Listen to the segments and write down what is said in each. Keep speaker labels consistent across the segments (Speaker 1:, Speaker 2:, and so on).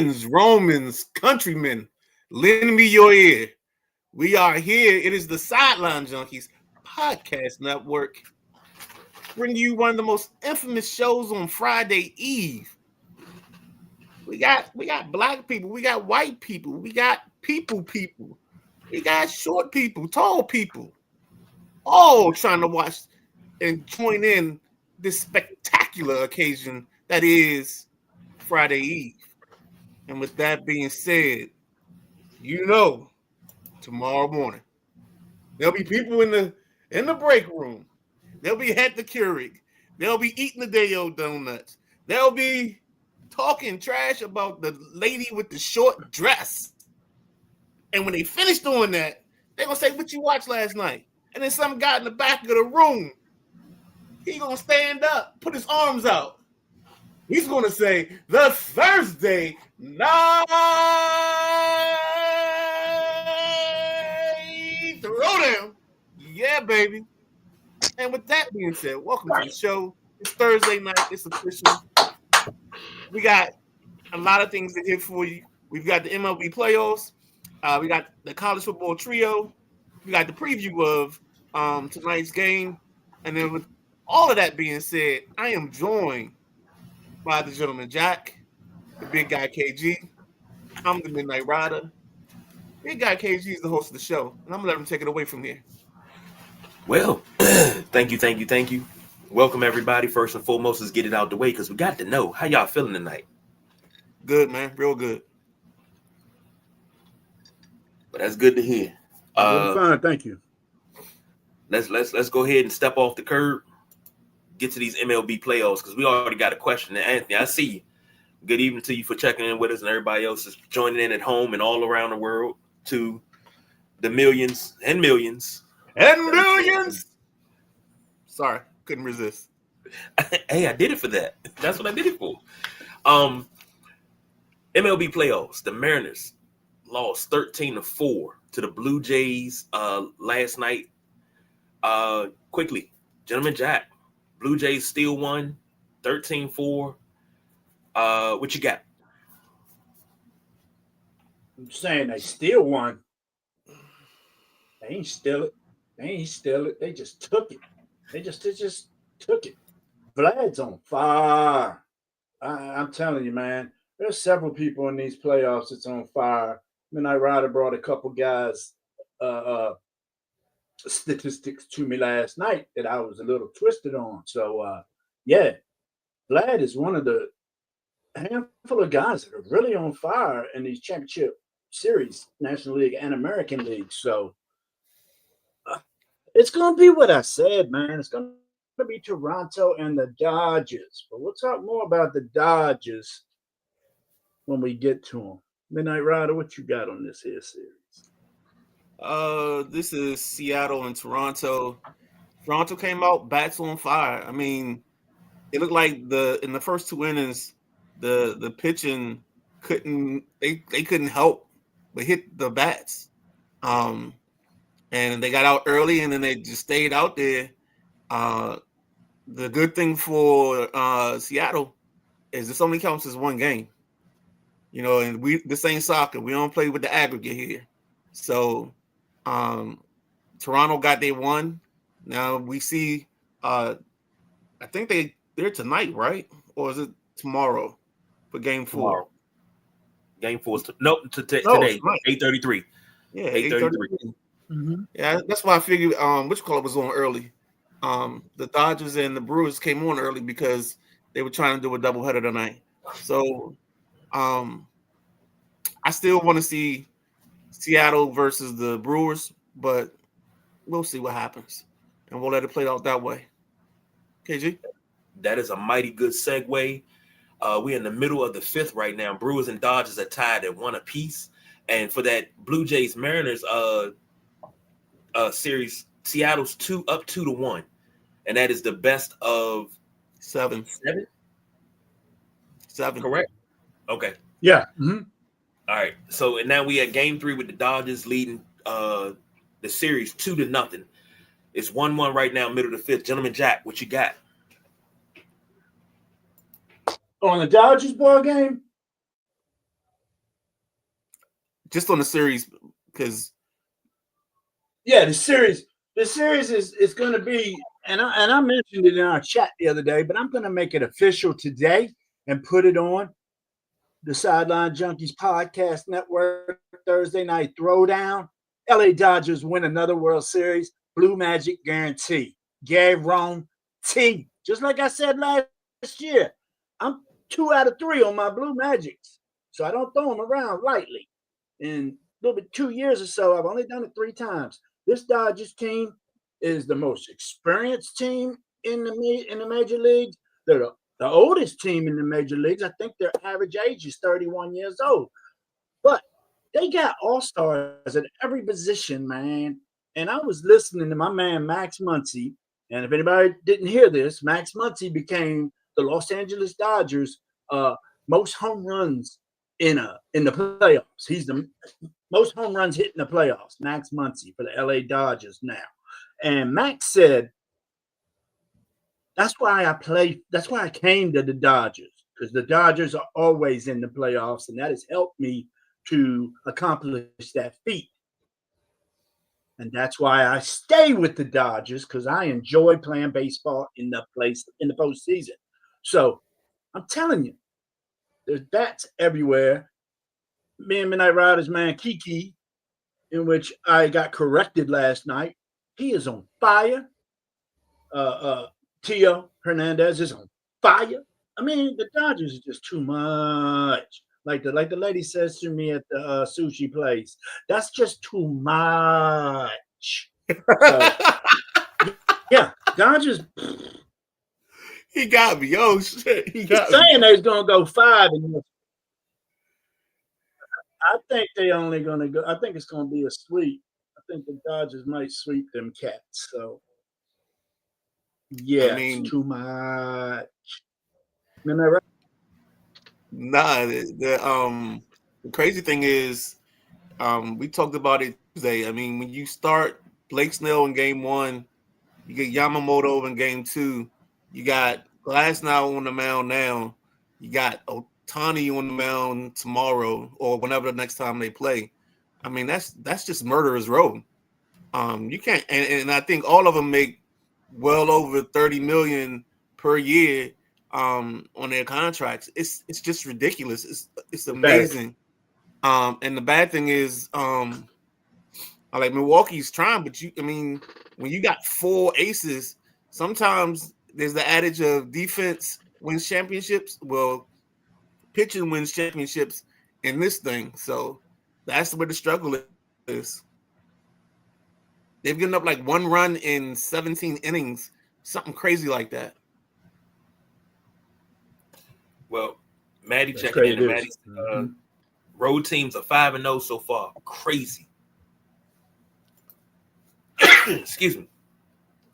Speaker 1: friends, Romans, countrymen, lend me your ear. We are here. It is the Sideline Junkies Podcast Network, bringing you one of the most infamous shows on Friday Eve. We got black people, we got white people, we got people, we got short people, tall people, all trying to watch and join in this spectacular occasion that is Friday Eve. And with that being said, tomorrow morning there'll be people in the break room. They'll be at the Keurig. They'll be eating the Day-O donuts. They'll be talking trash about the lady with the short dress. And when they finish doing that, they're gonna say, "What you watched last night?" And then some guy in the back of the room, he gonna stand up, put his arms out. He's gonna say, "The Thursday night Throwdown." Yeah, baby. And with that being said, welcome to the show. It's Thursday night. It's official. We got a lot of things to hit for you. We've got the MLB playoffs. We got the college football trio. We got the preview of tonight's game. And then with all of that being said, I am joined by the gentleman Jack, the big guy KG. I'm the Midnight Rider. Big guy KG is the host of the show. And I'm going to let him take it away from here.
Speaker 2: Well, thank you. Welcome, everybody. First and foremost, let's get it out the way because we got to know how y'all feeling tonight.
Speaker 1: Good, man. Real good.
Speaker 2: But that's good to hear.
Speaker 3: Fine, thank you.
Speaker 2: Let's go ahead and step off the curb, get to these MLB playoffs because we already got a question. And Anthony, I see you. Good evening to you for checking in with us, and everybody else is joining in at home and all around the world to the millions and millions.
Speaker 1: Sorry, couldn't resist.
Speaker 2: Hey, I did it for that. That's what I did it for. MLB playoffs. The Mariners lost 13-4 to the Blue Jays last night. Quickly, gentleman Jack, Blue Jays still won 13-4. What you got?
Speaker 3: I'm saying they still won. They ain't steal it. They just took it. They just took it. Vlad's on fire. I'm telling you, man. There's several people in these playoffs that's on fire. Midnight Rider brought a couple guys statistics to me last night that I was a little twisted on. So, yeah, Vlad is one of the handful of guys that are really on fire in these championship series, National League and American League. So, it's going to be what I said, man. It's going to be Toronto and the Dodgers. But we'll talk more about the Dodgers when we get to them. Midnight Rider, what you got on this here series?
Speaker 1: This is Seattle and Toronto. Toronto came out bats on fire. I mean, it looked like in the first two innings, the pitching couldn't help but hit the bats. And they got out early, and then they just stayed out there. The good thing for Seattle is this only counts as one game. And this ain't soccer. We don't play with the aggregate here. So Toronto got their one. Now we see I think they're tonight, right? Or is it tomorrow for game 4?
Speaker 2: Tomorrow. Game 4 is today, 8:33.
Speaker 1: Yeah, 8:33. Mm-hmm. Yeah, that's why I figured which color was on early. The Dodgers and the Brewers came on early because they were trying to do a doubleheader tonight. So I still want to see Seattle versus the Brewers, but we'll see what happens. And we'll let it play out that way. KG?
Speaker 2: That is a mighty good segue. We're in the middle of the 5th right now. Brewers and Dodgers are tied at 1 apiece. And for that Blue Jays Mariners series, Seattle's 2-1. And that is the best of
Speaker 1: 7. 7.
Speaker 2: Correct? Okay.
Speaker 3: Yeah. Mm-hmm.
Speaker 2: All right. So and now we at game 3 with the Dodgers leading the series 2-0. It's 1-1 right now, middle of the 5th. Gentleman Jack, what you got?
Speaker 3: On the Dodgers ball game?
Speaker 1: just on the series, because
Speaker 3: Yeah, the series is going to be, and I mentioned it in our chat the other day, but I'm going to make it official today and put it on the Sideline Junkies Podcast Network Thursday night throwdown. LA Dodgers win another World Series. Blue Magic guarantee. Guarantee. Just like I said last year, I'm 2 out of 3 on my Blue Magics. So I don't throw them around lightly. In a little bit 2 years or so, I've only done it 3 times. This Dodgers team is the most experienced team in the major leagues. They're the oldest team in the major leagues. I think their average age is 31 years old. But they got all-stars at every position, man. And I was listening to my man Max Muncy. And if anybody didn't hear this, Max Muncy became the Los Angeles Dodgers most home runs in the playoffs. He's the most home runs hit in the playoffs. Max Muncy for the LA Dodgers now. And Max said, that's why I came to the Dodgers, because the Dodgers are always in the playoffs, and that has helped me to accomplish that feat. And that's why I stay with the Dodgers, because I enjoy playing baseball in the postseason. So I'm telling you, there's bats everywhere. Me and Midnight Riders man Kiki, in which I got corrected last night, he is on fire. Tio Hernandez is on fire. I mean, the Dodgers are just too much. Like the lady says to me at the sushi place, that's just too much. So, yeah, Dodgers.
Speaker 1: he got me. Oh shit, he got
Speaker 3: saying
Speaker 1: me.
Speaker 3: they're gonna go 5 in this. I think they only gonna go. I think it's gonna be a sweep. I think the Dodgers might sweep them cats. So yeah,
Speaker 1: I mean,
Speaker 3: it's too much. Am I right?
Speaker 1: nah. The crazy thing is, we talked about it Tuesday. I mean, when you start Blake Snell in game 1, you get Yamamoto in game 2, you got Glasnow on the mound now, you got Ohtani on the mound tomorrow or whenever the next time they play. I mean, that's just murderer's row. You can't, and I think all of them make well over 30 million per year on their contracts. It's just ridiculous. It's amazing. And the bad thing is, I like Milwaukee's trying, but when you got 4 aces, sometimes there's the adage of defense wins championships. Well, pitching wins championships in this thing. So that's where the struggle is. They've given up like 1 run in 17 innings, something crazy like that.
Speaker 2: Well, Maddie
Speaker 3: That's
Speaker 2: checking in, and
Speaker 3: crazy.
Speaker 2: Maddie's road teams are 5-0 so far. Crazy. Excuse me.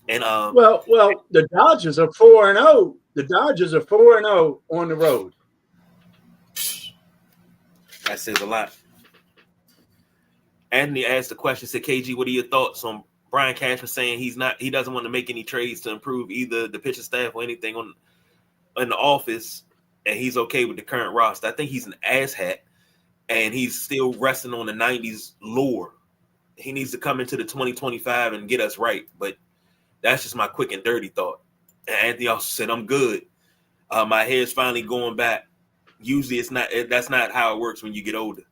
Speaker 2: And
Speaker 3: well, the Dodgers are 4-0. The Dodgers are 4-0 on the road.
Speaker 2: that says a lot. Anthony asked the question, said, KG, what are your thoughts on Brian Cashman saying he doesn't want to make any trades to improve either the pitching staff or anything in the office, and he's okay with the current roster? I think he's an asshat, and he's still resting on the 90s lore. He needs to come into the 2025 and get us right. But that's just my quick and dirty thought. And Anthony also said, I'm good. My hair's finally going back. Usually that's not how it works when you get older.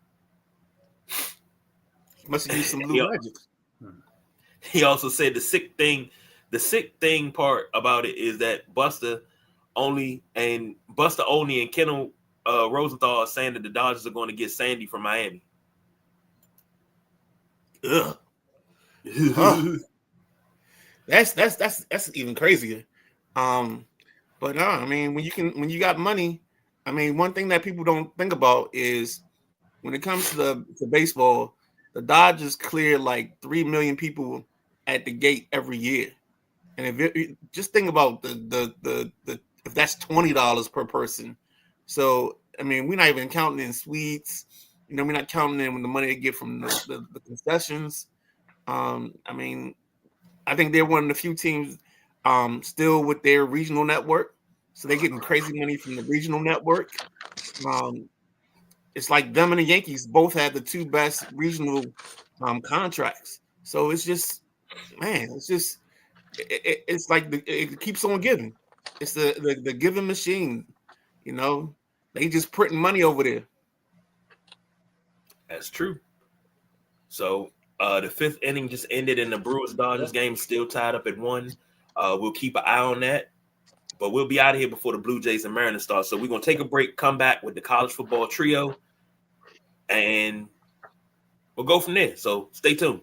Speaker 1: Must have used some blue magic.
Speaker 2: He also said the sick thing part about it is that Buster Olney and Kendall Rosenthal are saying that the Dodgers are going to get Sandy from Miami.
Speaker 1: Ugh. Huh. That's even crazier. But no, I mean, when you got money, I mean, one thing that people don't think about is when it comes to baseball, the Dodgers clear like 3 million people at the gate every year. And if just think about the if that's $20 per person. So I mean, we're not even counting in suites. We're not counting in the money they get from the concessions. I mean, I think they're one of the few teams still with their regional network. So they're getting crazy money from the regional network. it's like them and the Yankees both had the two best regional contracts. So it's just, man, it's like it keeps on giving. It's the giving machine. You know, they just printing money over there.
Speaker 2: That's true. So the fifth inning just ended, and the Brewers Dodgers game still tied up at 1. We'll keep an eye on that, but we'll be out of here before the Blue Jays and Mariners start. So we're gonna take a break, come back with the college football trio, and we'll go from there. So stay tuned.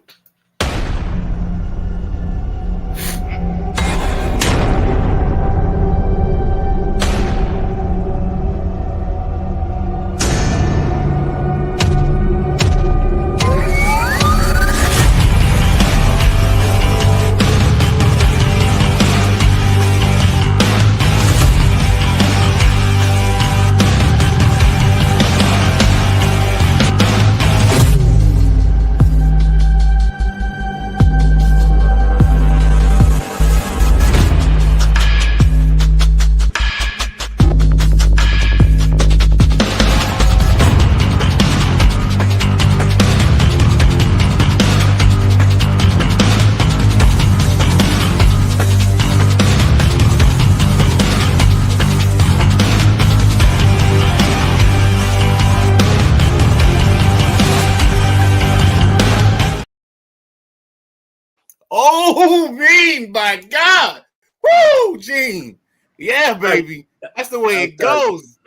Speaker 1: Oh, Gene, by God. Woo, Gene. Yeah, baby. That's the way it goes.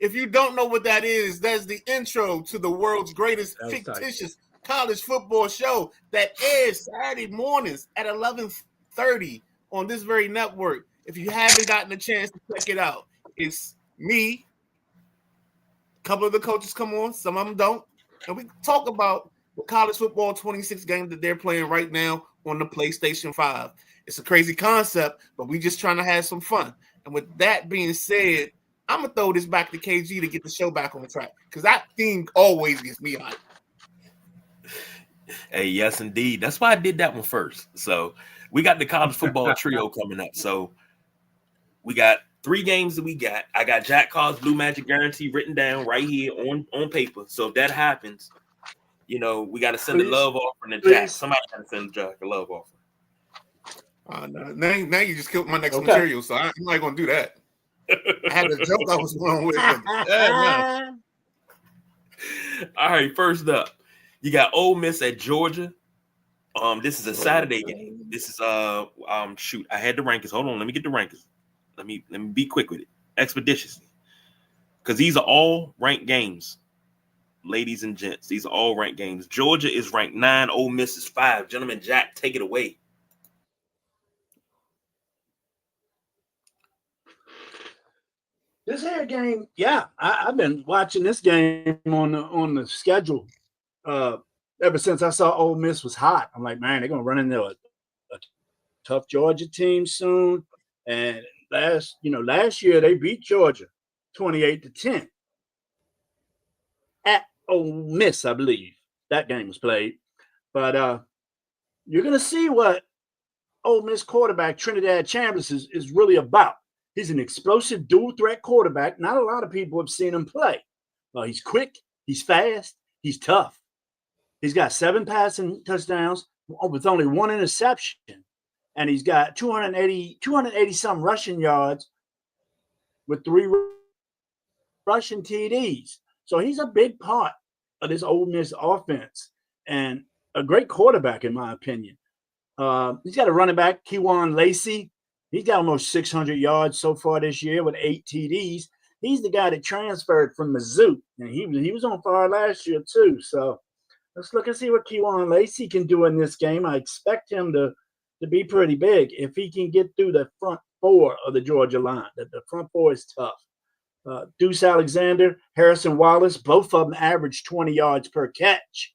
Speaker 1: If you don't know what that is, that's the intro to the world's greatest fictitious college football show that airs Saturday mornings at 11:30 on this very network. If you haven't gotten a chance to check it out, it's me. A couple of the coaches come on, some of them don't. And we talk about the college football 26 game that they're playing right now on the PlayStation 5. It's a crazy concept, but we just trying to have some fun. And with that being said, I'm going to throw this back to KG to get the show back on the track because that theme always gets me hyped.
Speaker 2: Hey, yes, indeed. That's why I did that one first. So we got the college football trio coming up. So we got 3 games that we got. I got Jack Carr's Blue Magic Guarantee written down right here on paper. So if that happens, you know, we got to send a love offering to Jack. Somebody got to send Jack a love offering.
Speaker 1: Now you just killed my next material, so I'm not going to do that. I had a joke I was going with. No.
Speaker 2: All right, first up, you got Ole Miss at Georgia. This is a Saturday game. This is shoot, I had the rankings. Hold on, let me get the rankings. Let me be quick with it, expeditiously, because these are all ranked games, ladies and gents. These are all ranked games. Georgia is ranked 9. Ole Miss is 5. Gentlemen, Jack, take it away.
Speaker 3: This here game, yeah, I've been watching this game on the schedule ever since I saw Ole Miss was hot. I'm like, man, they're gonna run into a tough Georgia team soon. And last year they beat Georgia 28-10 at Ole Miss, I believe that game was played. But you're gonna see what Ole Miss quarterback Trinidad Chambers is really about. He's an explosive dual threat quarterback. Not a lot of people have seen him play. He's quick, he's fast, he's tough. He's got 7 passing touchdowns with only 1 interception. And he's got 280 some rushing yards with 3 rushing TDs. So he's a big part of this Ole Miss offense and a great quarterback, in my opinion. He's got a running back, Kewan Lacey. He's got almost 600 yards so far this year with 8 TDs. He's the guy that transferred from Mizzou, and he was on fire last year too. So let's look and see what Kewan Lacey can do in this game. I expect him to be pretty big if he can get through the front 4 of the Georgia line. The front 4 is tough. Deuce Alexander, Harrison Wallace, both of them average 20 yards per catch,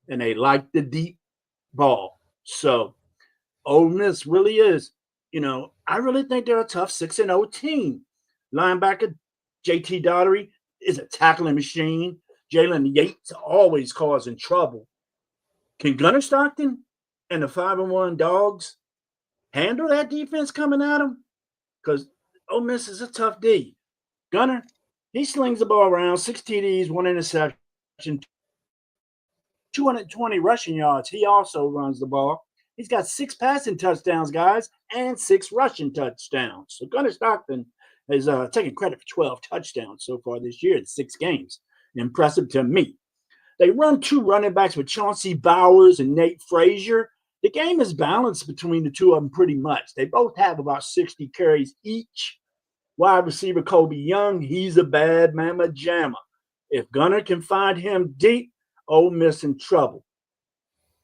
Speaker 3: and they like the deep ball. So Ole Miss really is. I really think they're a tough 6-0 team. Linebacker JT Daugherty is a tackling machine. Jalen Yates always causing trouble. Can Gunnar Stockton and the 5-1 Dogs handle that defense coming at them? Because Ole Miss is a tough D. Gunnar, He slings the ball around, 6 TDs, 1 interception, 220 rushing yards. He also runs the ball. He's got 6 passing touchdowns, guys, and 6 rushing touchdowns. So Gunnar Stockton has taken credit for 12 touchdowns so far this year in 6 games. Impressive to me. They run 2 running backs with Chauncey Bowers and Nate Frazier. The game is balanced between the two of them pretty much. They both have about 60 carries each. Wide receiver Kobe Young, he's a bad mama jamma. If Gunnar can find him deep, Ole Miss in trouble.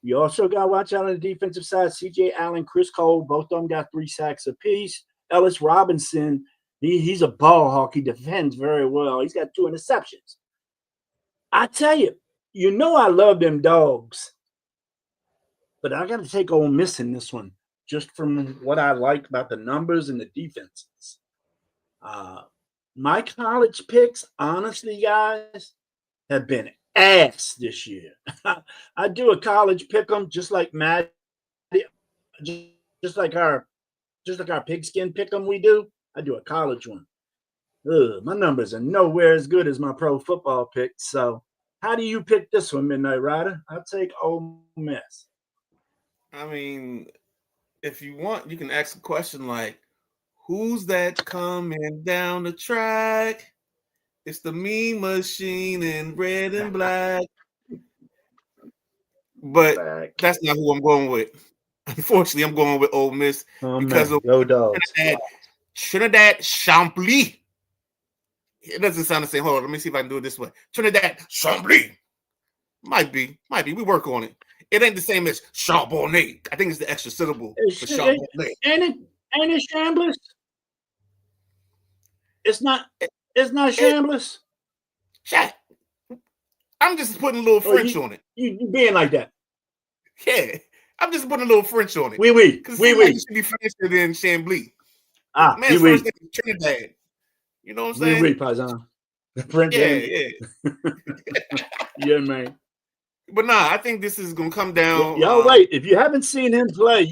Speaker 3: You also got to watch out on the defensive side. CJ Allen, Chris Cole, both of them got 3 sacks apiece. Ellis Robinson, he's a ball hawk. He defends very well. He's got 2 interceptions. I tell you, you know I love them dogs. But I got to take Ole Miss in this one, just from what I like about the numbers and the defenses. My college picks, honestly, guys, have been ass this year. I do a college pick 'em just like Matt, just like our pigskin pick 'em we do. I do a college one. My numbers are nowhere as good as my pro football picks. So, how do you pick this one, Midnight Rider? I'll take Ole Miss.
Speaker 1: I mean, if you want, you can ask a question like, who's that coming down the track? It's the Mean Machine in red and black. But that's not who I'm going with. Unfortunately, I'm going with Ole Miss because of Trinidad Chambly. It doesn't sound the same. Hold on, let me see if I can do it this way. Trinidad Chambly. Might be. We work on it. It ain't the same as Charbonnet. I think it's the extra syllable for Charbonnet.
Speaker 3: Ain't it Shambliss? It's not Shambliss.
Speaker 1: Chat. I'm just putting a little French on it.
Speaker 3: You being like that.
Speaker 1: Yeah. I'm just putting a little French on it.
Speaker 3: Oui.
Speaker 1: Because it should be faster than Chambly. Man's first name is Trinidad. You know what I'm saying?
Speaker 3: Oui, Paisan. French.
Speaker 1: Yeah.
Speaker 3: Yeah, man.
Speaker 1: But nah, I think this is gonna come down.
Speaker 3: Y'all wait. If you haven't seen him play,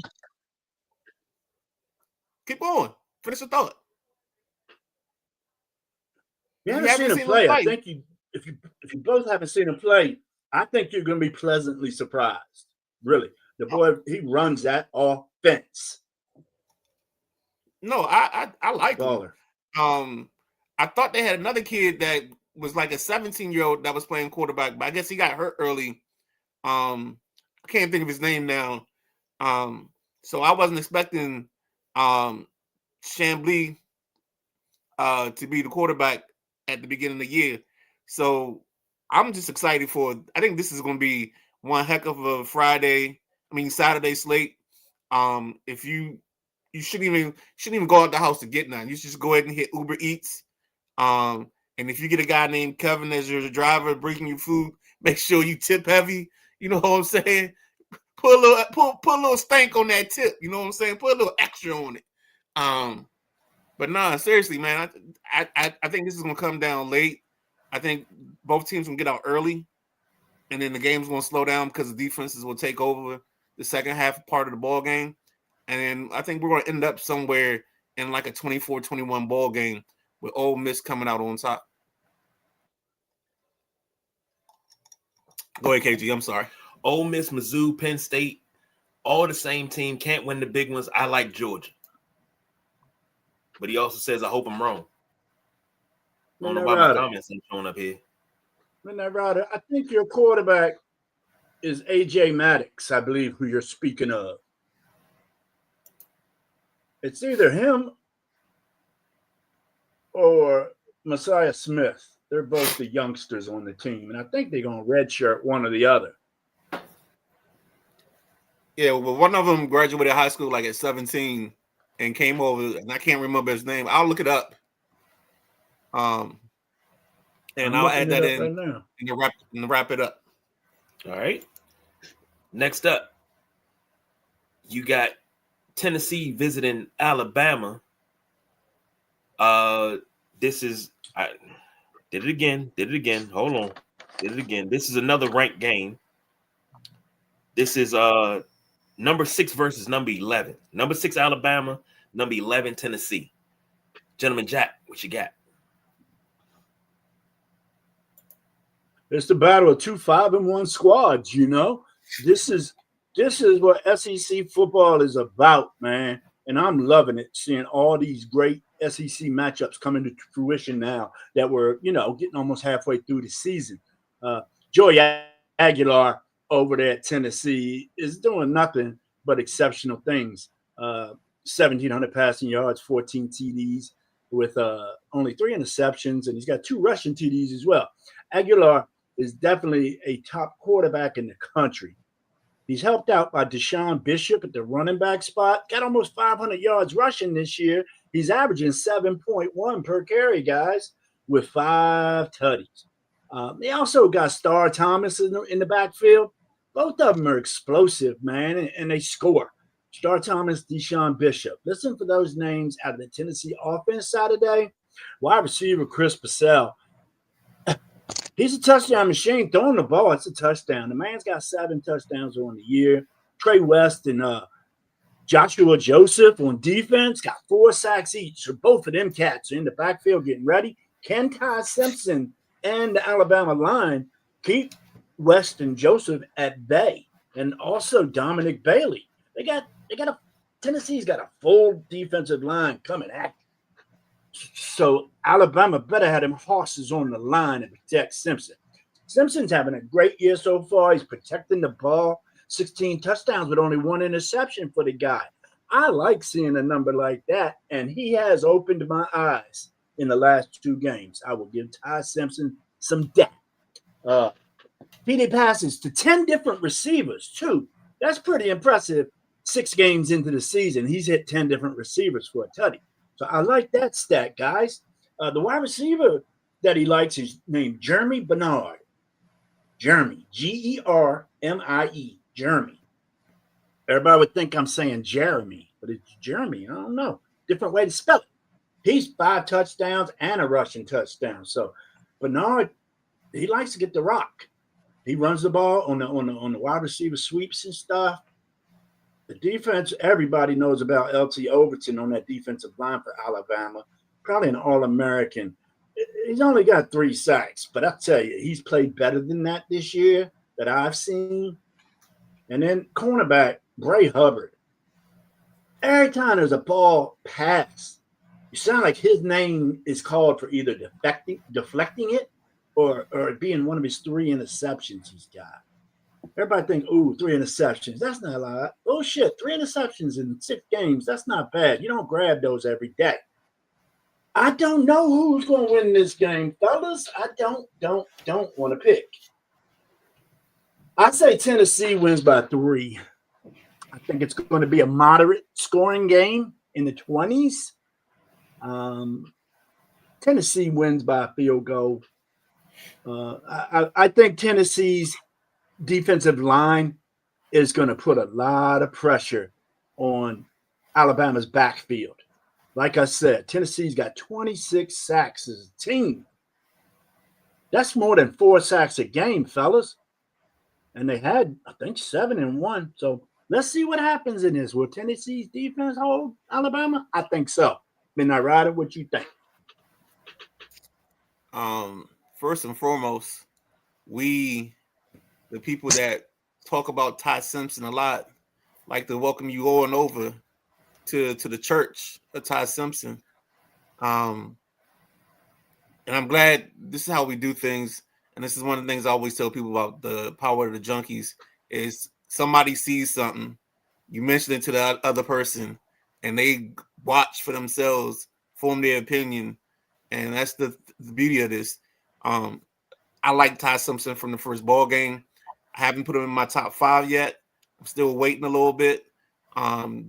Speaker 1: keep going. Finish the thought.
Speaker 3: You haven't seen him play. I think if you both haven't seen him play, I think you're gonna be pleasantly surprised. Really. The boy, he runs that offense.
Speaker 1: No, I like him. I thought they had another kid that was like a 17-year-old that was playing quarterback, but I guess he got hurt early. I can't think of his name now. So I wasn't expecting Chambly to be the quarterback at the beginning of the year. So I'm just excited I think this is going to be one heck of a Saturday slate. If you shouldn't even go out the house to get none. You should just go ahead and hit Uber Eats. And if you get a guy named Kevin as your driver bringing you food, make sure you tip heavy. You know what I'm saying? Put a little stank on that tip. You know what I'm saying? Put a little extra on it. But nah, seriously, man, I think this is gonna come down late. I think both teams will get out early, and then the game's gonna slow down because the defenses will take over the second half part of the ball game. And then I think we're gonna end up somewhere in like a 24-21 ball game with Ole Miss coming out on top. Go ahead, KG. I'm sorry.
Speaker 2: Ole Miss, Mizzou, Penn State, all the same team, can't win the big ones. I like Georgia. But he also says, I hope I'm wrong. I don't know why my comments ain't showing up here.
Speaker 3: Midnight Rider, I think your quarterback is A.J. Maddox, I believe, who you're speaking of. It's either him or Messiah Smith. They're both the youngsters on the team, and I think they're going to redshirt one or the other.
Speaker 1: Yeah, well, one of them graduated high school like at 17 and came over, and I can't remember his name. I'll look it up. And I'll add that in right and wrap it up.
Speaker 2: All right. Next up, you got Tennessee visiting Alabama. This is did it again. Hold on. Did it again. This is another ranked game. This is number 6 versus number 11. Number 6 Alabama, number 11 Tennessee. Gentleman Jack, what you got?
Speaker 3: It's the battle of 2 5-1 squads. This is what SEC football is about, man. And I'm loving it, seeing all these great SEC matchups coming to fruition now that we're getting almost halfway through the season. Joey Aguilar over there at Tennessee is doing nothing but exceptional things. 1,700 passing yards, 14 TDs with only 3 interceptions, and he's got 2 rushing TDs as well. Aguilar is definitely a top quarterback in the country. He's helped out by Deshaun Bishop at the running back spot. Got almost 500 yards rushing this year. He's averaging 7.1 per carry, guys, with 5 tutties. They also got Star Thomas in the backfield. Both of them are explosive, man, and they score. Star Thomas, Deshaun Bishop. Listen for those names out of the Tennessee offense Saturday. Wide receiver Chris Purcell. He's a touchdown machine. Throwing the ball, it's a touchdown. The man's got 7 touchdowns on the year. Trey West and Joshua Joseph on defense got 4 sacks each. So both of them cats are in the backfield getting ready. Can Ty Simpson and the Alabama line keep West and Joseph at bay? And also Dominic Bailey. Tennessee's got a full defensive line coming at you. So Alabama better have them horses on the line and protect Simpson. Simpson's having a great year so far. He's protecting the ball. 16 touchdowns with only 1 interception for the guy. I like seeing a number like that, and he has opened my eyes in the last 2 games. I will give Ty Simpson some debt. PD passes to 10 different receivers, too. That's pretty impressive. 6 games into the season, he's hit 10 different receivers for a tutty. So I like that stat, guys. The wide receiver that he likes is named Jeremy Bernard. Jeremy, Germie, Jeremy. Everybody would think I'm saying Jeremy, but it's Jeremy. I don't know. Different way to spell it. He's 5 touchdowns and a rushing touchdown. So Bernard, he likes to get the rock. He runs the ball on the wide receiver sweeps and stuff. The defense, everybody knows about LT Overton on that defensive line for Alabama. Probably an All-American. He's only got 3 sacks, but I tell you, he's played better than that this year that I've seen. And then cornerback, Bray Hubbard. Every time there's a ball pass, you sound like his name is called for either deflecting it or being one of his 3 interceptions he's got. Everybody think, 3 interceptions. That's not a lot. Oh, shit, 3 interceptions in 6 games. That's not bad. You don't grab those every day. I don't know who's going to win this game, fellas. I don't want to pick. I say Tennessee wins by 3. I think it's going to be a moderate scoring game in the 20s. Tennessee wins by a field goal. I think Tennessee's defensive line is going to put a lot of pressure on Alabama's backfield. Like I said, Tennessee's got 26 sacks as a team. That's more than 4 sacks a game, fellas. And they had, I think, 7 in 1. So let's see what happens in this. Will Tennessee's defense hold Alabama? I think so. Midnight Rider, what you think?
Speaker 1: First and foremost, the people that talk about Ty Simpson a lot, like to welcome you on over to the church of Ty Simpson. And I'm glad this is how we do things. And this is one of the things I always tell people about the power of the junkies is somebody sees something, you mention it to the other person, and they watch for themselves, form their opinion. And that's the beauty of this. I like Ty Simpson from the first ball game. I haven't put him in my top 5 yet. I'm still waiting a little bit.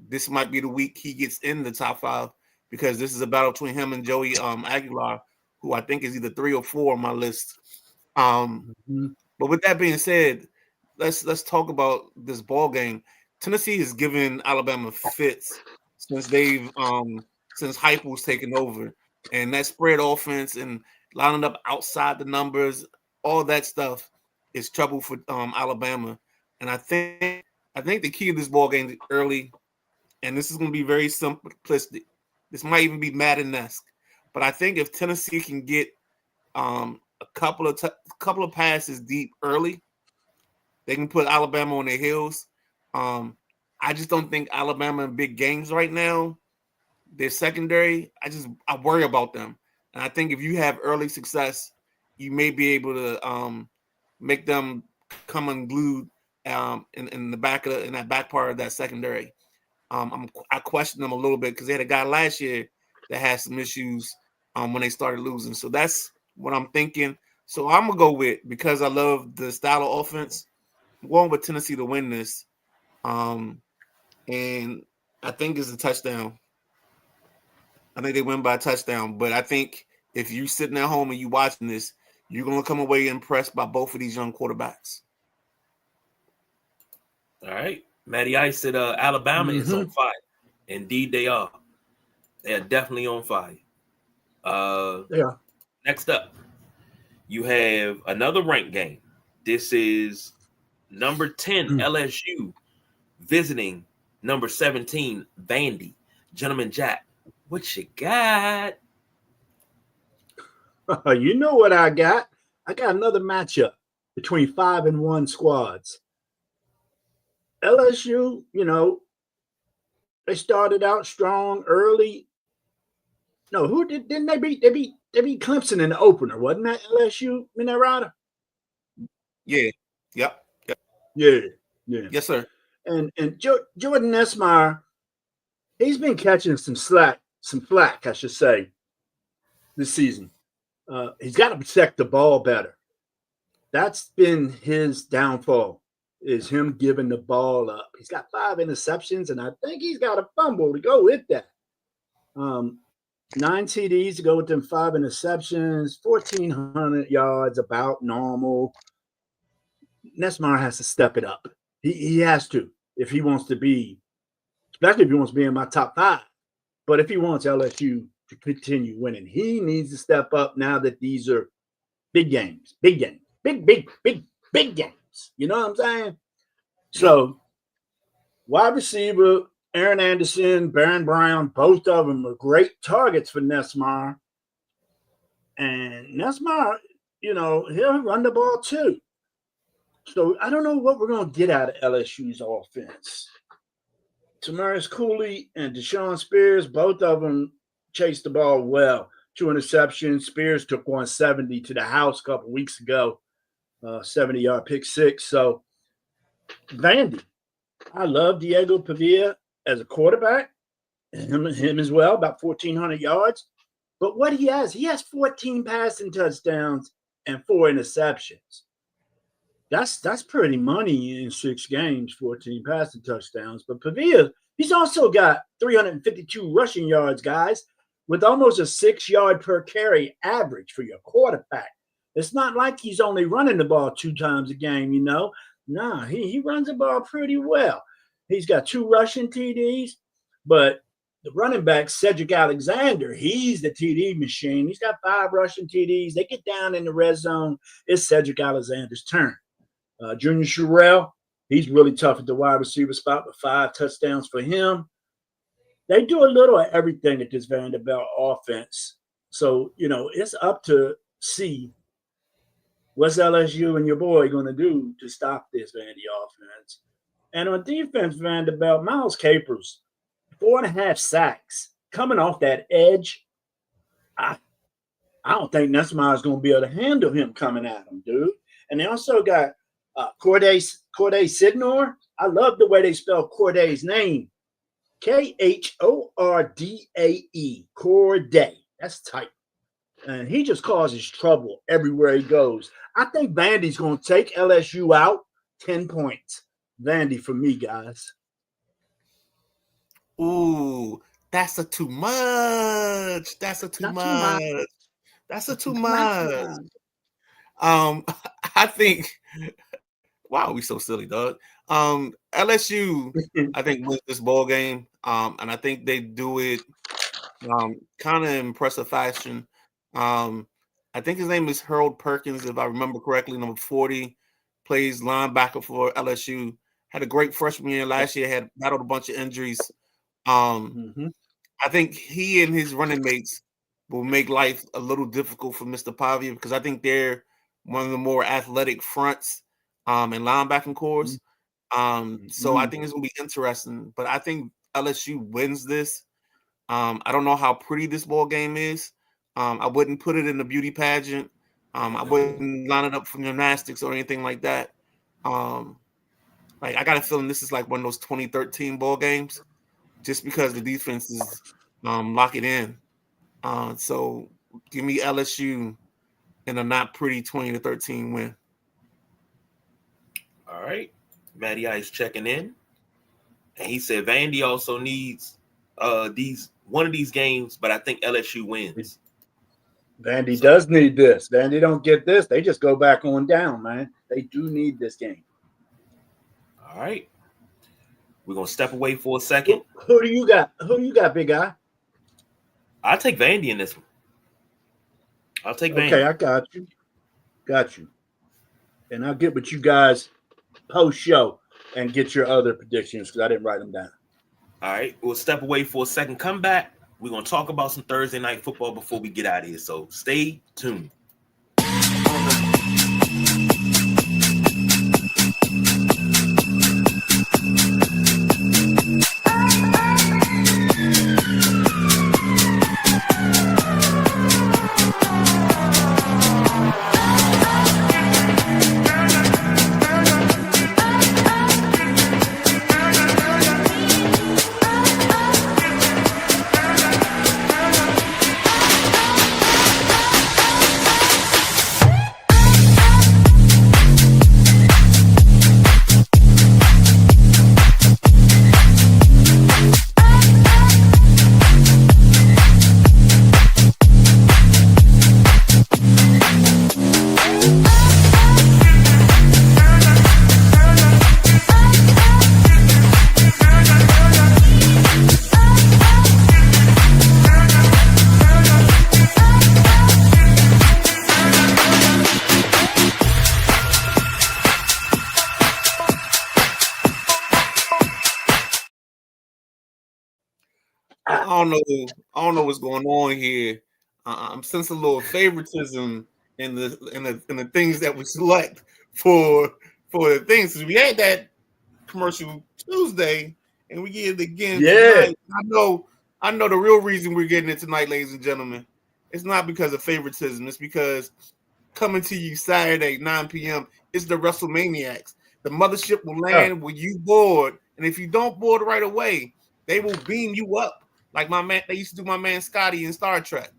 Speaker 1: This might be the week he gets in the top 5 because this is a battle between him and Joey Aguilar, who I think is either 3 or 4 on my list. But with that being said, let's talk about this ball game. Tennessee has given Alabama fits since since hype was taken over, and that spread offense and lining up outside the numbers, all that stuff is trouble for Alabama. And I think the key to this ball game is early, and this is going to be very simplistic. This might even be Madden-esque, but I think if Tennessee can get a a couple of passes deep early, they can put Alabama on their heels. I just don't think Alabama in big games right now, their secondary, I worry about them. And I think if you have early success, you may be able to make them come unglued in that back part of that secondary. I question them a little bit because they had a guy last year that had some issues when they started losing. So that's what I'm thinking. So I'm gonna go with, because I love the style of offense, I'm going with Tennessee to win this. And I think it's a touchdown. I think they win by a touchdown. But I think if you sitting at home and you watching this, you're gonna come away impressed by both of these young quarterbacks.
Speaker 2: All right. Matty Ice said Alabama is on fire. Indeed, they are. They are definitely on fire.
Speaker 3: Yeah.
Speaker 2: Next up, you have another ranked game. This is number 10 LSU visiting number 17 Vandy. Gentleman Jack, what you got?
Speaker 3: You know what I got? I got another matchup between 5-1 squads. LSU, they started out strong early. No, who didn't they beat? They beat Clemson in the opener, wasn't that LSU in that rider?
Speaker 1: Yeah. Yep.
Speaker 3: Yeah.
Speaker 1: Yes, sir.
Speaker 3: And Jordan Nesmeyer, he's been catching some flack, I should say, this season. He's got to protect the ball better. That's been his downfall, is him giving the ball up. He's got 5 interceptions, and I think he's got a fumble to go with that. 9 TDs to go with them 5 interceptions, 1,400 yards, about normal. Nesmeyer has to step it up. He has to, if he wants to be, especially if he wants to be in my top 5. But if he wants LSU to continue winning, he needs to step up now that these are big games. Big games. Big games. You know what I'm saying? So, wide receiver, Aaron Anderson, Baron Brown, both of them are great targets for Nesmeyer. And Nesmeyer, he'll run the ball too. So, I don't know what we're going to get out of LSU's offense. Tamarius Cooley and Deshaun Spears, both of them chased the ball well. 2 interceptions. Spears took 170 to the house a couple weeks ago. 70-yard pick 6. So, Vandy, I love Diego Pavia as a quarterback. Him as well, about 1,400 yards. But what he has 14 passing touchdowns and 4 interceptions. That's pretty money in 6 games, 14 passing touchdowns. But Pavia, he's also got 352 rushing yards, guys, with almost a 6-yard per carry average for your quarterback. It's not like he's only running the ball 2 times a game, Nah, he runs the ball pretty well. He's got 2 rushing TDs, but the running back, Cedric Alexander, he's the TD machine. He's got 5 rushing TDs. They get down in the red zone. It's Cedric Alexander's turn. Junior Sherrill, he's really tough at the wide receiver spot with 5 touchdowns for him. They do a little of everything at this Vanderbilt offense. So, it's up to see what's LSU and your boy going to do to stop this Vandy offense. And on defense, Vanderbilt, Miles Capers, 4.5 sacks. Coming off that edge, I don't think Nesmeyer is going to be able to handle him coming at him, dude. And they also got Corday Sidnor. I love the way they spell Corday's name. Khordae. Corday. That's tight. And he just causes trouble everywhere he goes. I think Vandy's going to take LSU out 10 points. Vandy for me, guys.
Speaker 1: Ooh, that's a too much. That's a too much. I think, wow, we so silly, dog. LSU, I think, wins this ball game. And I think they do it kind of impressive fashion. I think his name is Harold Perkins, if I remember correctly, number 40, plays linebacker for LSU. Had a great freshman year last year, had battled a bunch of injuries. I think he and his running mates will make life a little difficult for Mr. Pavia because I think they're one of the more athletic fronts and linebacking cores. So I think it's gonna be interesting. But I think LSU wins this. I don't know how pretty this ball game is. I wouldn't put it in the beauty pageant. I wouldn't line it up for gymnastics or anything like that. Like I got a feeling this is like one of those 2013 ball games, just because the defense is lock it in. So give me LSU in a not pretty 20-13 win.
Speaker 2: All right. Matty Ice checking in. And he said Vandy also needs one of these games, but I think LSU wins.
Speaker 3: Vandy does need this. Vandy don't get this. They just go back on down, man. They do need this game.
Speaker 2: All right. We're gonna step away for a second.
Speaker 3: Who do you got? Who do you got, big guy?
Speaker 2: I'll take Vandy in this one. I'll take Vandy.
Speaker 3: Okay, I got you. Got you. And I'll get with you guys post show and get your other predictions because I didn't write them down.
Speaker 2: All right, we'll step away for a second. Come back. We're gonna talk about some Thursday night football before we get out of here. So stay tuned.
Speaker 1: I don't know what's going on here. I'm sensing a little favoritism in the things that we select for the things. We had that commercial Tuesday, and we get it again tonight. I know the real reason we're getting it tonight, ladies and gentlemen. It's not because of favoritism. It's because coming to you Saturday, 9 p.m. is the WrestleManiacs. The mothership will land when you board, and if you don't board right away, they will beam you up. Like my man, they used to do my man Scotty in Star Trek.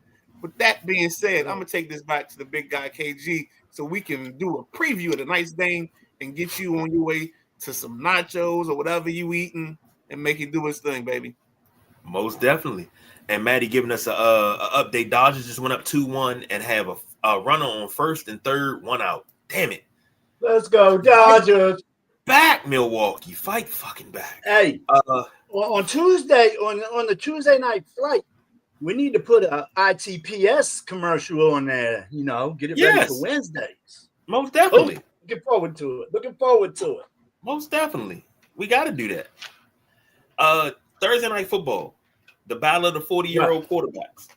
Speaker 1: With that being said, I'm gonna take this back to the big guy KG so we can do a preview of the night's game and get you on your way to some nachos or whatever you eating and make it do its thing, baby.
Speaker 2: Most definitely. And Maddie giving us a update. Dodgers just went up 2-1 and have a runner on first and third, one out. Damn it.
Speaker 3: Let's go, Dodgers.
Speaker 2: Back, Milwaukee. Fight fucking back.
Speaker 3: Hey, on Tuesday, on the Tuesday night flight, we need to put a ITPS commercial on there, get it ready for Wednesdays.
Speaker 2: Most definitely.
Speaker 3: Looking forward to it.
Speaker 2: Most definitely. We got to do that. Thursday night football, the battle of the 40-year-old quarterbacks.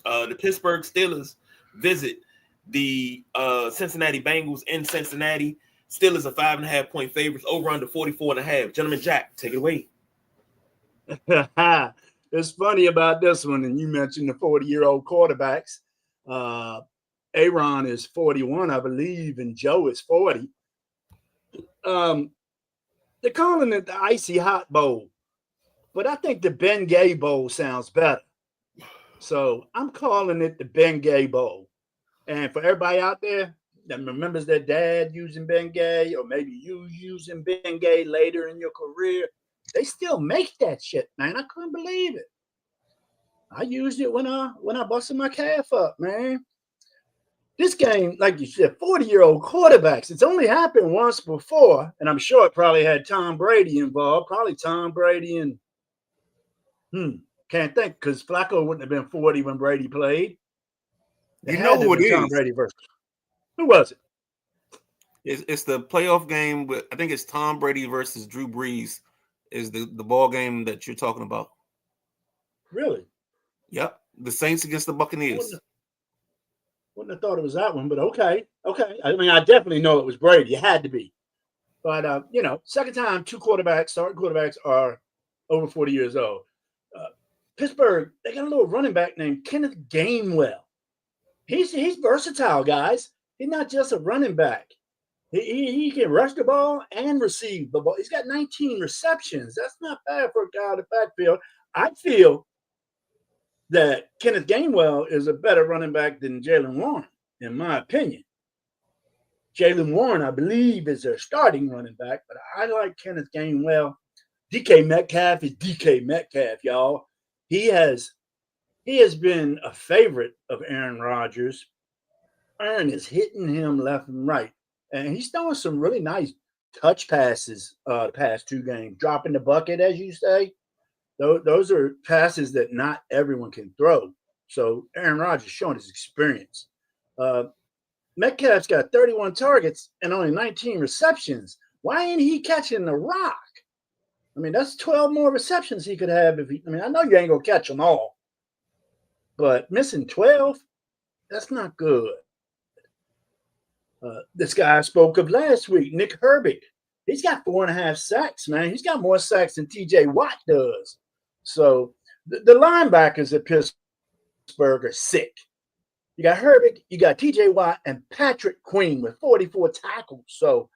Speaker 2: The Pittsburgh Steelers visit the Cincinnati Bengals in Cincinnati. Steelers are 5.5-point favorites, over under 44.5. Gentleman Jack, take it away.
Speaker 3: It's funny about this one, and you mentioned the 40-year-old quarterbacks. Aaron is 41, I believe, and Joe is 40. They're calling it the Icy Hot Bowl, but I think the Bengay Bowl sounds better. So I'm calling it the Bengay Bowl. And for everybody out there that remembers their dad using Bengay, or maybe you using Bengay later in your career, they still make that shit, man. I couldn't believe it. I used it when I busted my calf up, man. This game, like you said, 40-year-old quarterbacks. It's only happened once before, and I'm sure it probably had Tom Brady involved. Probably Tom Brady and can't think, because Flacco wouldn't have been 40 when Brady played.
Speaker 1: You know who it is?
Speaker 3: Tom Brady versus. Who was it?
Speaker 1: It's the playoff game with, I think it's Tom Brady versus Drew Brees is the ball game that you're talking about.
Speaker 3: Really?
Speaker 1: Yep. The Saints against the Buccaneers.
Speaker 3: Wouldn't have thought it was that one, but okay. I mean, I definitely know it was Brady. It had to be. But second time starting quarterbacks are over 40 years old. Pittsburgh, they got a little running back named Kenneth Gainwell. He's versatile, guys. He's not just a running back. He can rush the ball and receive the ball. He's got 19 receptions. That's not bad for a guy in the backfield. I feel that Kenneth Gainwell is a better running back than Jaylen Warren, in my opinion. Jaylen Warren, I believe, is their starting running back, but I like Kenneth Gainwell. DK Metcalf is DK Metcalf, y'all. He has been a favorite of Aaron Rodgers. Aaron is hitting him left and right, and he's throwing some really nice touch passes the past two games, dropping the bucket, as you say. Those are passes that not everyone can throw. So Aaron Rodgers showing his experience. Metcalf's got 31 targets and only 19 receptions. Why ain't he catching the rock? I mean, that's 12 more receptions he could have I know you ain't gonna catch them all, but missing 12, that's not good. This guy I spoke of last week, Nick Herbig. He's got 4.5 sacks, man. He's got more sacks than TJ Watt does. So the linebackers at Pittsburgh are sick. You got Herbig, you got TJ Watt, and Patrick Queen with 44 tackles. So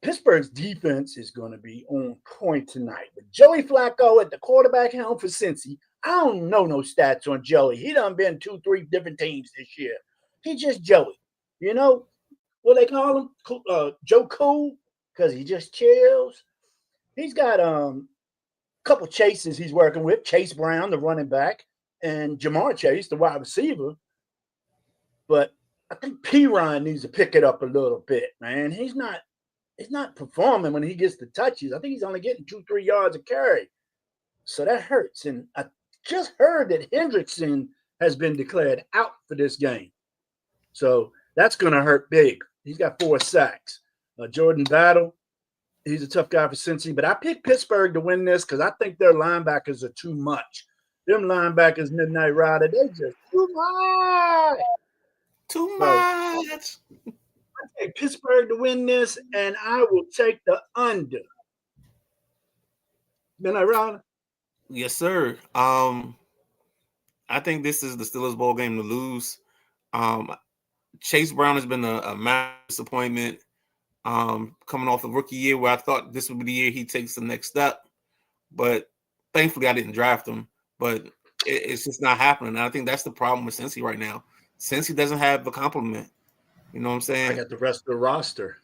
Speaker 3: Pittsburgh's defense is going to be on point tonight. But Joey Flacco at the quarterback helm for Cincy. I don't know no stats on Joey. He done been 2-3 different teams this year. He's just Joey. You know what they call him? Joe Cool, because he just chills. He's got a couple chases he's working with. Chase Brown, the running back, and Jamar Chase, the wide receiver. But I think P-Ryan needs to pick it up a little bit, man. He's not performing when he gets the touches. I think he's only getting 2-3 yards a carry. So that hurts. And I just heard that Hendrickson has been declared out for this game. So that's going to hurt big. He's got 4 sacks. Jordan Battle, he's a tough guy for Cincy. But I picked Pittsburgh to win this because I think their linebackers are too much. Them linebackers, Midnight Rider, they just too much.
Speaker 1: Too much.
Speaker 3: I take Pittsburgh to win this, and I will take the under. Midnight Rider?
Speaker 1: Yes, sir. I think this is the Steelers' ball game to lose. Chase Brown has been a massive disappointment. Coming off the rookie year where I thought this would be the year he takes the next step. But thankfully I didn't draft him. But it's just not happening. And I think that's the problem with Cincy right now. Cincy doesn't have the complement. You know what I'm saying?
Speaker 3: I got the rest of the roster.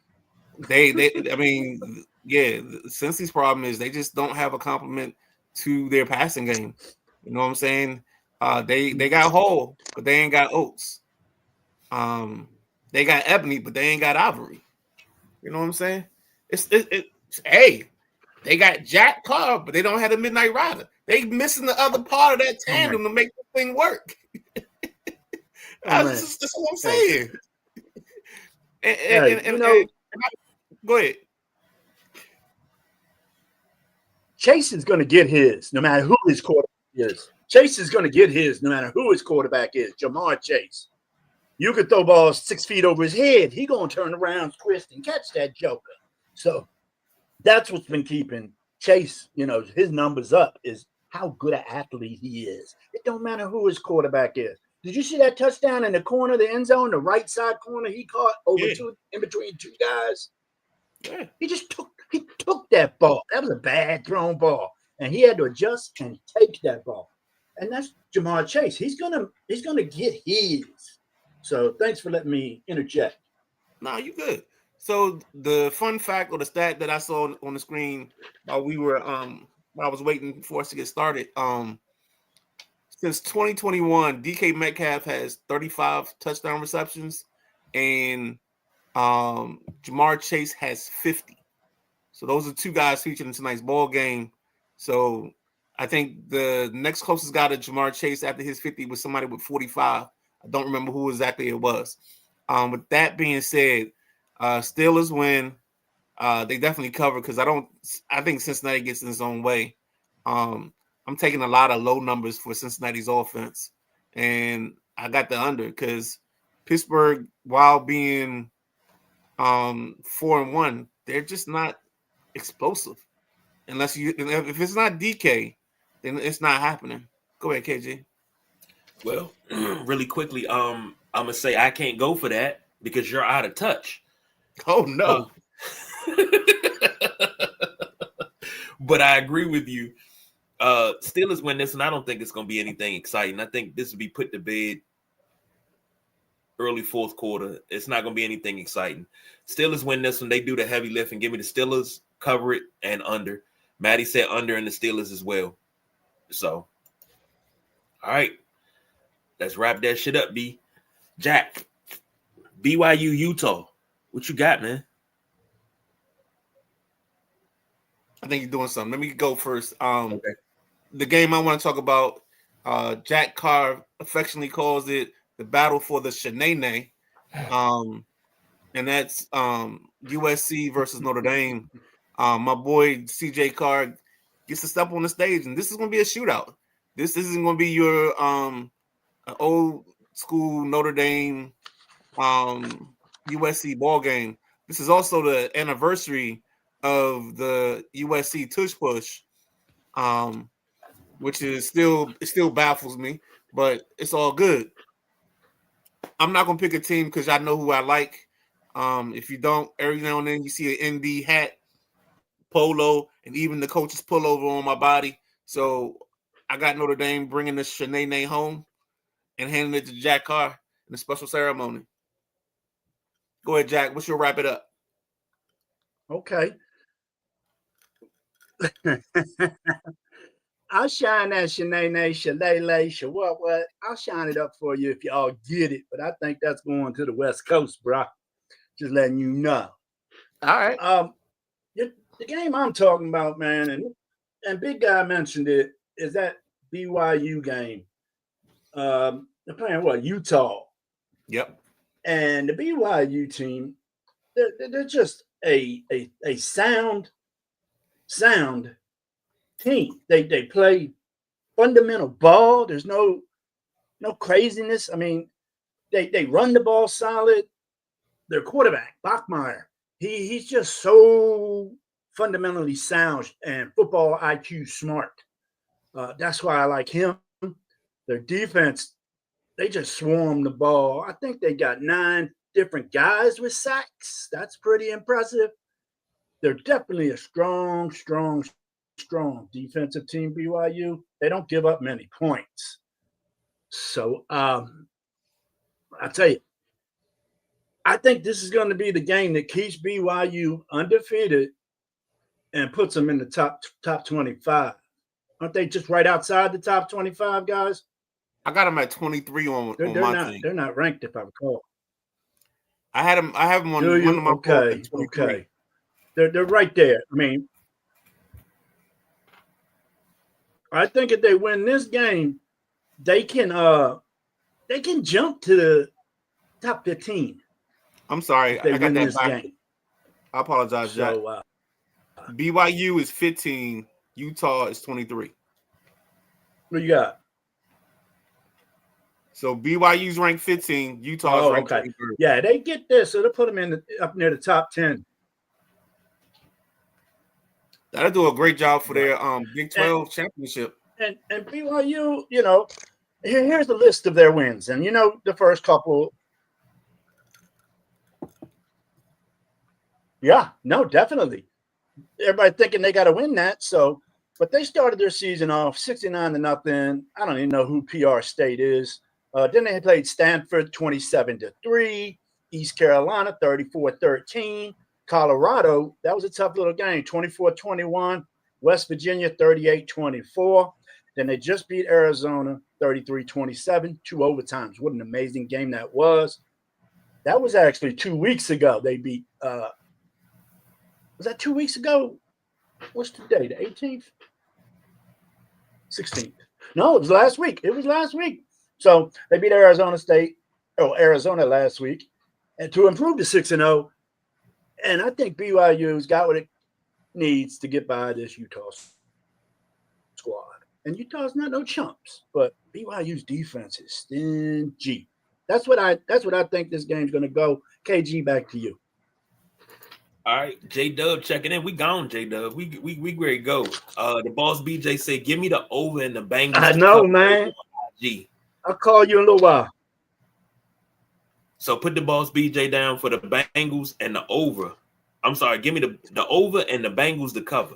Speaker 1: Cincy's problem is they just don't have a complement to their passing game. You know what I'm saying? They got Hall, but they ain't got Oates. They got Ebony, but they ain't got Ivory. You know what I'm saying? Hey, they got Jack Carr, but they don't have the Midnight Rider. They missing the other part of that tandem to make the thing work. That's what I'm saying. Go ahead.
Speaker 3: Chase is going to get his, no matter who his quarterback is. Chase is going to get his, no matter who his quarterback is. Jamar Chase. You could throw balls 6 feet over his head. He going to turn around, twist, and catch that joker. So that's what's been keeping Chase, his numbers up, is how good an athlete he is. It don't matter who his quarterback is. Did you see that touchdown in the corner of the end zone, the right side corner he caught in between 2 guys?
Speaker 1: Yeah.
Speaker 3: He took that ball. That was a bad thrown ball. And he had to adjust and take that ball. And that's Jamar Chase. He's gonna get his. So thanks for letting me interject.
Speaker 1: No, you good. So the fun fact or the stat that I saw on the screen while I was waiting for us to get started, since 2021, DK Metcalf has 35 touchdown receptions, and Jamar Chase has 50. So those are 2 guys featured in tonight's ball game. So I think the next closest guy to Jamar Chase after his 50 was somebody with 45. I don't remember who exactly it was. With that being said, Steelers win. They definitely cover because I think Cincinnati gets in its own way. I'm taking a lot of low numbers for Cincinnati's offense. and I got the under because Pittsburgh, while being 4-1, they're just not explosive. Unless if it's not DK, then it's not happening. Go ahead, KJ.
Speaker 2: Well, really quickly, I'm gonna say I can't go for that because you're out of touch.
Speaker 1: Oh no.
Speaker 2: But I agree with you. Steelers win this, and I don't think it's gonna be anything exciting. I think this will be put to bed early fourth quarter. It's not gonna be anything exciting. Steelers win this one. They do the heavy lift and give me the Steelers, cover it, and under. Maddie said under in the Steelers as well. So, all right. Let's wrap that shit up, B. Jack, BYU, Utah. What you got, man?
Speaker 1: I think you're doing something. Let me go first. Okay. The game I want to talk about, Jack Carr affectionately calls it the battle for the Shanae. And that's USC versus Notre Dame. My boy CJ Carr gets to step on the stage, and this is going to be a shootout. This isn't going to be your old school Notre Dame USC ball game. This is also the anniversary of the USC tush push, which is still baffles me, but it's all good. I'm not gonna pick a team because I know who I like. If you don't, every now and then you see an ND hat, polo, and even the coach's pullover on my body. So I got Notre Dame bringing the Shanae home and handing it to Jack Carr in a special ceremony. Go ahead, Jack. What's your wrap it up?
Speaker 3: Okay. I'll shine that Shanae, Shalele, what. I'll shine it up for you if y'all get it. But I think that's going to the West Coast, bro. Just letting you know.
Speaker 1: All right.
Speaker 3: The game I'm talking about, man, and Big Guy mentioned it, is that BYU game. They're playing what? Utah.
Speaker 1: Yep.
Speaker 3: And the BYU team, they're just a sound team. They play fundamental ball. There's no craziness. I mean, they run the ball solid. Their quarterback, Bachmeier, he's just so fundamentally sound and football IQ smart. That's why I like him. Their defense, they just swarm the ball. I think they got 9 different guys with sacks. That's pretty impressive. They're definitely a strong defensive team, BYU. They don't give up many points. So I tell you, I think this is going to be the game that keeps BYU undefeated and puts them in the top 25. Aren't they just right outside the top 25, guys?
Speaker 1: I got them at 23 on my thing.
Speaker 3: They're not ranked, if I recall.
Speaker 1: I have them on one of my polls.
Speaker 3: Okay. They're right there. I mean, I think if they win this game, they can jump to the top 15.
Speaker 1: I'm sorry, I got that back.
Speaker 3: Game.
Speaker 1: I apologize, Jack. So, BYU is 15, Utah is 23.
Speaker 3: What you got?
Speaker 1: So BYU's ranked 15, Utah's ranked 23.
Speaker 3: Yeah, they get this, so they'll put them up near the top 10.
Speaker 1: That'll do a great job for their Big 12 championship.
Speaker 3: And BYU, here's the list of their wins. And the first couple. Yeah, no, definitely. Everybody thinking they got to win that. So, but they started their season off 69-0. I don't even know who PR State is. Then they played Stanford 27-3, East Carolina 34-13, Colorado. That was a tough little game, 24-21, West Virginia 38-24. Then they just beat Arizona 33-27, 2 overtimes. What an amazing game that was. That was actually 2 weeks ago. They beat was that 2 weeks ago? What's the day? The 18th? 16th. No, it was last week. So they beat Arizona last week, and to improve to 6-0. And I think BYU's got what it needs to get by this Utah squad. And Utah's not no chumps, but BYU's defense is stingy. That's what I think this game's gonna go. KG, back to you.
Speaker 2: All right, J Dub checking in. We gone, J Dub. We ready to go. The boss BJ said, "Give me the over and the Bengals."
Speaker 3: I know, man.
Speaker 2: G.
Speaker 3: I'll call you in a little while.
Speaker 2: So put the boss BJ down for the Bengals and the over. I'm sorry, give me the over and the Bengals to cover.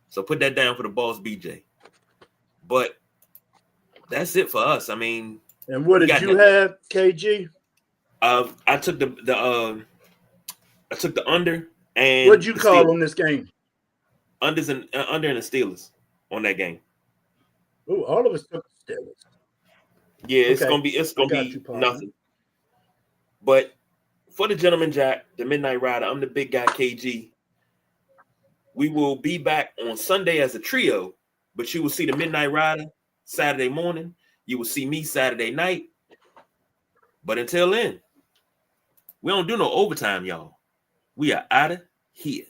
Speaker 2: So put that down for the boss BJ. But that's it for us. I mean,
Speaker 3: and what did you have, KG?
Speaker 2: I took the under and
Speaker 3: what'd you call on this game?
Speaker 2: Under and the Steelers on that game.
Speaker 3: Oh, all of us took the Steelers.
Speaker 2: Yeah, it's gonna be nothing. But for the gentleman Jack, the Midnight Rider, I'm the big guy KG. We will be back on Sunday as a trio, but you will see the Midnight Rider Saturday morning. You will see me Saturday night. But until then, we don't do no overtime, y'all. We are out of here.